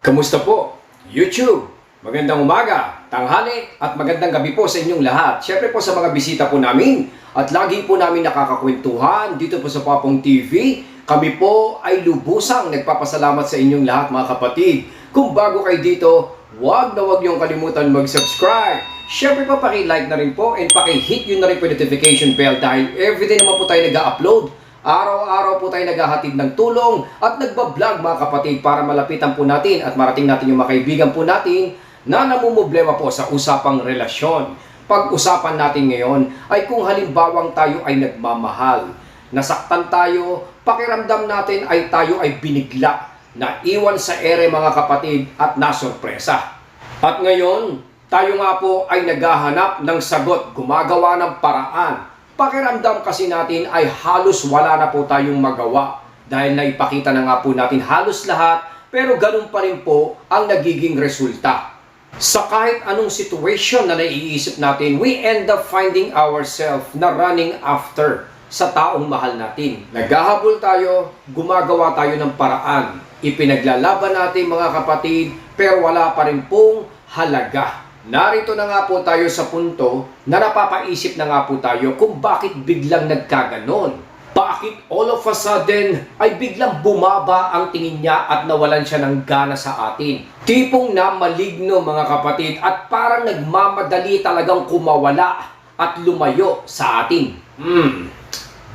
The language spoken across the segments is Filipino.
Kamusta po? YouTube! Magandang umaga, tanghali at magandang gabi po sa inyong lahat. Siyempre po sa mga bisita po namin at lagi po namin nakakakwentuhan dito po sa Papong TV. Kami po ay lubusang nagpapasalamat sa inyong lahat mga kapatid. Kung bago kayo dito, huwag niyong kalimutan mag-subscribe. Siyempre po paki-like na rin po and paki-hit yun na rin po notification bell dahil everyday naman po tayo nag-upload. Araw-araw po tayo naghahatid ng tulong at nagbablog mga kapatid para malapitan po natin at marating natin yung mga kaibigan po natin na namumblema po sa usapang relasyon. Pag-usapan natin ngayon ay kung halimbawang tayo ay nagmamahal, nasaktan tayo, pakiramdam natin ay tayo ay binigla, naiwan sa ere mga kapatid at nasurpresa. At ngayon, tayo nga po ay naghahanap ng sagot, gumagawa ng paraan. Pakiramdam kasi natin ay halos wala na po tayong magawa dahil naipakita na nga po natin halos lahat pero ganun pa rin po ang nagiging resulta. Sa kahit anong situation na naiisip natin, we end up finding ourselves na running after sa taong mahal natin. Naghahabol tayo, gumagawa tayo ng paraan, ipinaglalaban natin mga kapatid pero wala pa rin pong halaga. Narito na nga po tayo sa punto na napapaisip na nga po tayo kung bakit biglang nagkaganon. Bakit all of a sudden ay biglang bumaba ang tingin niya at nawalan siya ng gana sa atin. Tipong na maligno mga kapatid at parang nagmamadali talagang kumawala at lumayo sa atin.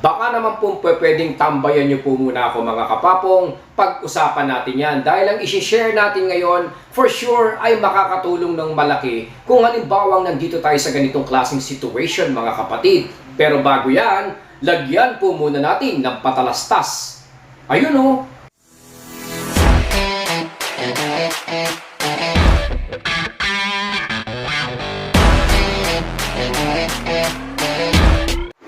Baka naman po pwedeng tambayan niyo po muna ako mga kapapong, pag-usapan natin yan. Dahil ang isi-share natin ngayon, for sure ay makakatulong ng malaki kung halimbawang nandito tayo sa ganitong klaseng situation mga kapatid. Pero bago yan, lagyan po muna natin ng patalastas. Ayun o!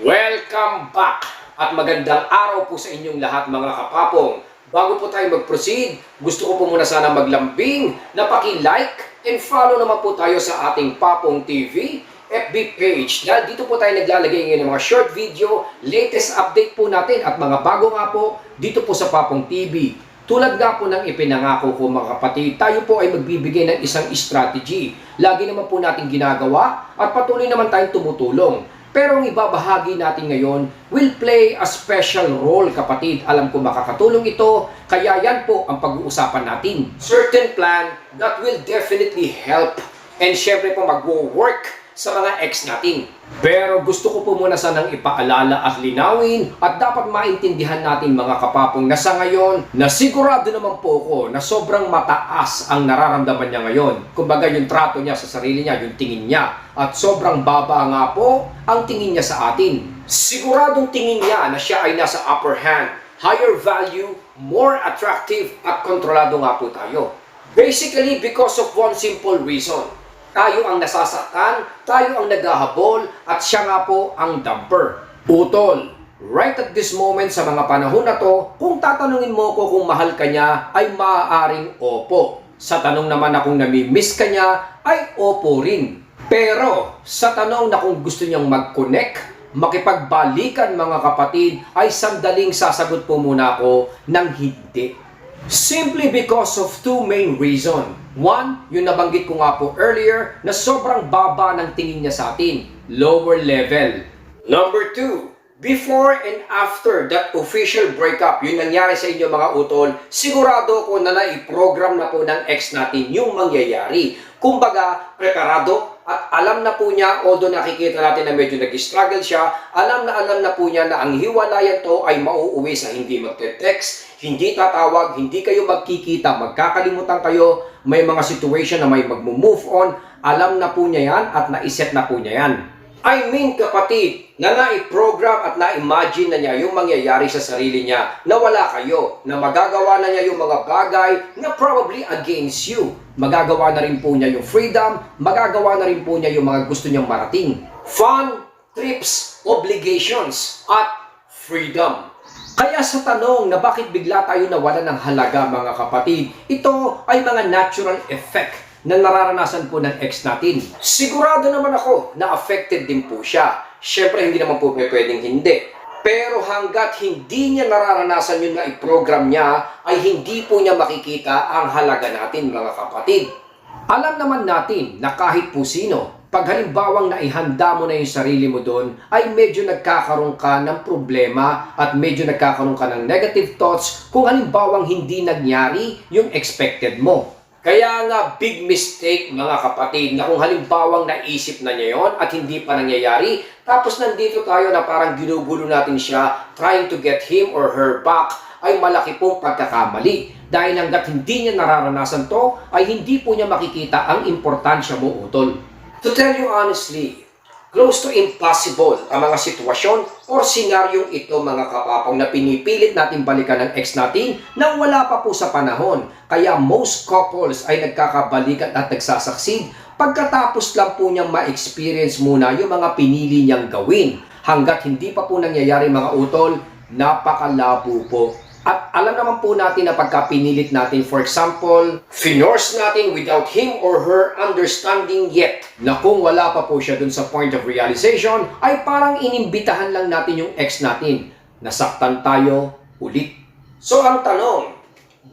Welcome back! At magandang araw po sa inyong lahat mga kapapong. Bago po tayo mag-proceed, gusto ko po muna sana maglambing na paki-like and follow naman po tayo sa ating Papong TV FB page. Dahil dito po tayo naglalagay ngayon ng mga short video, latest update po natin at mga bago nga po dito po sa Papong TV. Tulad nga po ng ipinangako ko mga kapatid, tayo po ay magbibigay ng isang strategy. Lagi naman po natin ginagawa at patuloy naman tayong tumutulong. Pero ang ibabahagi natin ngayon will play a special role kapatid. Alam ko makakatulong ito, kaya yan po ang pag-uusapan natin. Certain plan that will definitely help and syempre po mag-work sa mga ex natin. Pero gusto ko po muna sanang ipaalala at linawin at dapat maintindihan natin mga kapapong na sa ngayon na sigurado naman po ko na sobrang mataas ang nararamdaman niya ngayon. Kumbaga yung trato niya sa sarili niya, yung tingin niya at sobrang baba nga po ang tingin niya sa atin. Siguradong tingin niya na siya ay nasa upper hand, higher value, more attractive at kontrolado nga po tayo. Basically because of one simple reason. Tayo ang nasasaktan, tayo ang naghahabol, at siya nga po ang dumper. Utol, right at this moment sa mga panahon na to, kung tatanungin mo ko kung mahal ka niya, ay maaaring opo. Sa tanong naman na kung namimiss ka niya, ay opo rin. Pero sa tanong na kung gusto niyang mag-connect, makipagbalikan mga kapatid, ay sandaling sasagot po muna ako ng hindi. Simply because of two main reasons. One, yung nabanggit ko nga po earlier na sobrang baba ng tingin niya sa atin. Lower level. Number two, before and after that official breakup, yung nangyari sa inyo mga utol, sigurado ko na naiprogram na po ng ex natin yung mangyayari. Kumbaga, preparado at alam na po niya, although nakikita natin na medyo nag-struggle siya, alam na po niya na ang hiwalayan to ay mauuwi sa hindi magte-text, hindi tatawag, hindi kayo magkikita, magkakalimutan kayo, may mga situation na may mag-move on, alam na po niya yan at naiset na po niya yan. I mean kapatid, na nai-program at na-imagine na niya yung mangyayari sa sarili niya na wala kayo, na magagawa na niya yung mga bagay na probably against you. Magagawa na rin po niya yung freedom, magagawa na rin po niya yung mga gusto niyang marating. Fun, trips, obligations, at freedom. Kaya sa tanong na bakit bigla tayo nawala ng halaga mga kapatid, ito ay mga natural effect na nararanasan po ng ex natin. Sigurado naman ako na affected din po siya. Siyempre hindi naman po pwedeng hindi. Pero hanggat hindi niya nararanasan yun na i-program niya, ay hindi po niya makikita ang halaga natin mga kapatid. Alam naman natin na kahit po sino, pag halimbawang naihanda mo na yung sarili mo doon, ay medyo nagkakaroon ka ng problema at medyo nagkakaroon ka ng negative thoughts kung halimbawang hindi nangyari yung expected mo. Kaya nga big mistake mga kapatid na kung halimbawang naisip na niya yon at hindi pa nangyayari, tapos nandito tayo na parang ginugulo natin siya trying to get him or her back, ay malaki pong pagkakamali. Dahil hanggat hindi niya nararanasan to, ay hindi po niya makikita ang importansya mo, utol. To tell you honestly, close to impossible ang mga sitwasyon o senaryong ito mga kapapong na pinipilit natin balikan ng ex natin nang wala pa po sa panahon. Kaya most couples ay nagkakabalikan at nagsasucceed pagkatapos lang po niyang ma-experience muna yung mga pinili niyang gawin. Hanggat hindi pa po nangyayari mga utol, napakalabo po. At alam naman po natin na pagka pinilit natin, for example, finorce natin without him or her understanding yet, na kung wala pa po siya dun sa point of realization, ay parang inimbitahan lang natin yung ex natin. Nasaktan tayo ulit. So ang tanong,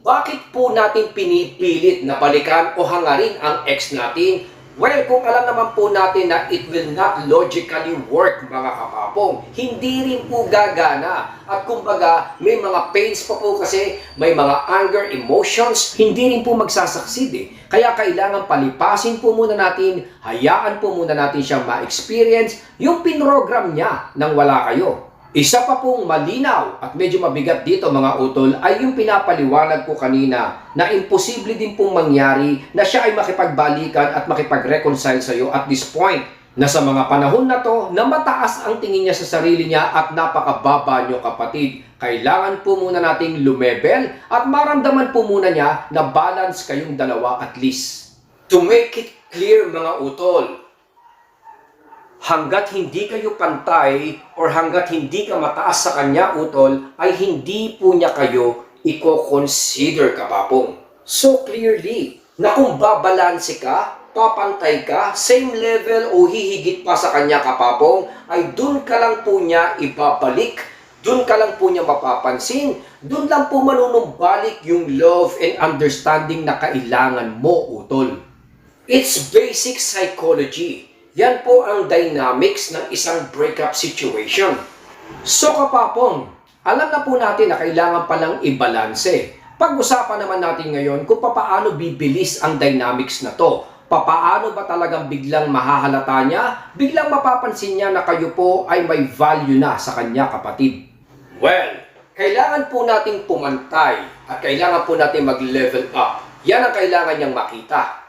bakit po natin pinipilit na balikan o hangarin ang ex natin? Well, kung alam naman po natin na it will not logically work mga kapapong, hindi rin po gagana. At kumbaga, may mga pains pa po kasi, may mga anger, emotions, hindi rin po magsasucceed eh. Kaya kailangan palipasin po muna natin, hayaan po muna natin siyang ma-experience yung pinrogram niya nang wala kayo. Isa pa pong malinaw at medyo mabigat dito mga utol ay yung pinapaliwanag ko kanina na imposible din pong mangyari na siya ay makipagbalikan at makipag-reconcile sa iyo at this point na sa mga panahon na to na mataas ang tingin niya sa sarili niya at napakababa niyo kapatid. Kailangan po muna nating lumebel at maramdaman po muna niya na balance kayong dalawa at least. To make it clear mga utol, hanggat hindi kayo pantay or hanggat hindi ka mataas sa kanya utol, ay hindi po niya kayo i-consider kapapong. So clearly, na kung babalanse ka, papantay ka, same level o hihigit pa sa kanya kapapong, ay dun ka lang po niya ibabalik, dun ka lang po niya mapapansin, dun lang po manunumbalik yung love and understanding na kailangan mo utol. It's basic psychology. Yan po ang dynamics ng isang breakup situation. So kapapong, alam na po natin na kailangan palang ibalanse. Pag-usapan naman natin ngayon kung paano bibilis ang dynamics na to. Paano ba talagang biglang mahahalata niya? Biglang mapapansin niya na kayo po ay may value na sa kanya kapatid. Well, kailangan po nating pumantay at kailangan po nating mag-level up. Yan ang kailangan niyang makita.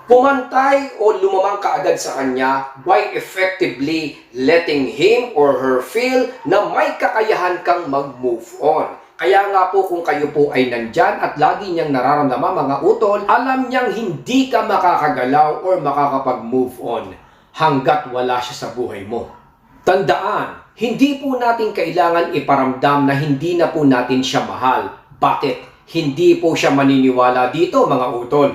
Pumantay o lumamang kaagad sa kanya by effectively letting him or her feel na may kakayahan kang mag-move on. Kaya nga po kung kayo po ay nandyan at lagi niyang nararamdaman mga utol, alam niyang hindi ka makakagalaw or makakapag-move on hanggat wala siya sa buhay mo. Tandaan, hindi po natin kailangan iparamdam na hindi na po natin siya mahal. Bakit? Hindi po siya maniniwala dito mga utol.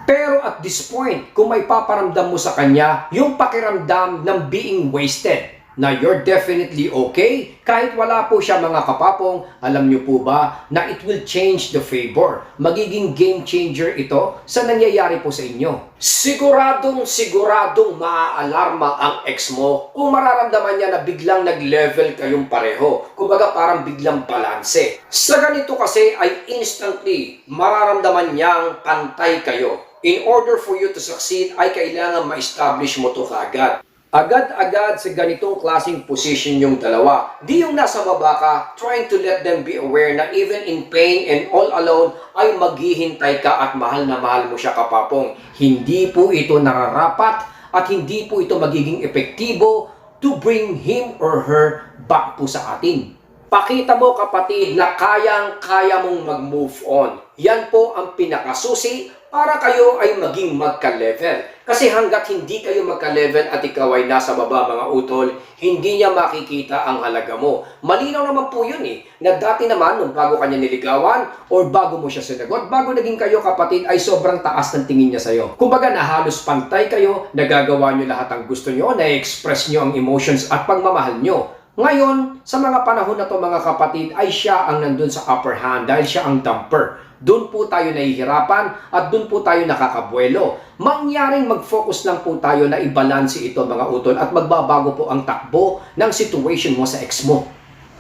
Pero at this point, kung may paparamdam mo sa kanya, yung pakiramdam ng being wasted, na you're definitely okay, kahit wala po siya mga kapapong, alam niyo po ba na it will change the favor. Magiging game changer ito sa nangyayari po sa inyo. Siguradong maaalarma ang ex mo kung mararamdaman niya na biglang nag-level kayong pareho. Kumbaga parang biglang balanse. Sa ganito kasi ay instantly mararamdaman niyang pantay kayo. In order for you to succeed, ay kailangan ma-establish mo to kaagad. Agad-agad sa ganitong klaseng position yung dalawa. Di yung nasa baba ka, trying to let them be aware na even in pain and all alone, ay maghihintay ka at mahal na mahal mo siya kapapong. Hindi po ito nararapat at hindi po ito magiging epektibo to bring him or her back po sa atin. Pakita mo kapatid na kayang-kaya mong mag-move on. Yan po ang pinakasusi para kayo ay maging magka-level. Kasi hanggat hindi kayo magka-level at ikaw ay nasa baba mga utol, hindi niya makikita ang halaga mo. Malinaw naman po yun na dati naman nung bago kanya niligawan or bago mo siya sinagot, bago naging kayo kapatid ay sobrang taas ng tingin niya sa'yo. Kumbaga na halos pantay kayo, nagagawa niyo lahat ang gusto niyo, na-express niyo ang emotions at pagmamahal niyo. Ngayon, sa mga panahon na to mga kapatid, ay siya ang nandun sa upper hand dahil siya ang dumper. Doon po tayo nahihirapan at doon po tayo nakakabuelo. Mangyaring mag-focus lang po tayo na i-balance ito mga utol at magbabago po ang takbo ng situation mo sa ex mo.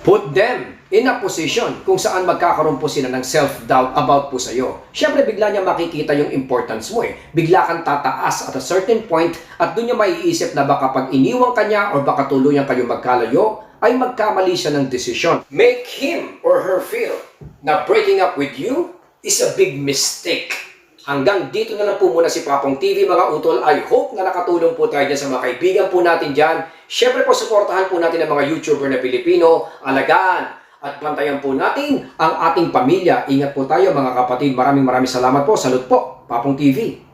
Put them in a position kung saan magkakaroon po sila ng self-doubt about po sa'yo. Siyempre, bigla niya makikita yung importance mo eh. Bigla kang tataas at a certain point at doon niya maiisip na baka pag iniwang kanya o baka tuluyan kayo magkalayo, ay magkamali siya ng desisyon. Make him or her feel na breaking up with you is a big mistake. Hanggang dito na lang po muna si Papong TV mga utol. I hope na nakatulong po tayo dyan sa mga kaibigan po natin dyan. Siyempre po, suportahan po natin ang mga YouTuber na Pilipino. Alagaan at bantayan po natin ang ating pamilya. Ingat po tayo mga kapatid. Maraming salamat po. Salud po, Papong TV.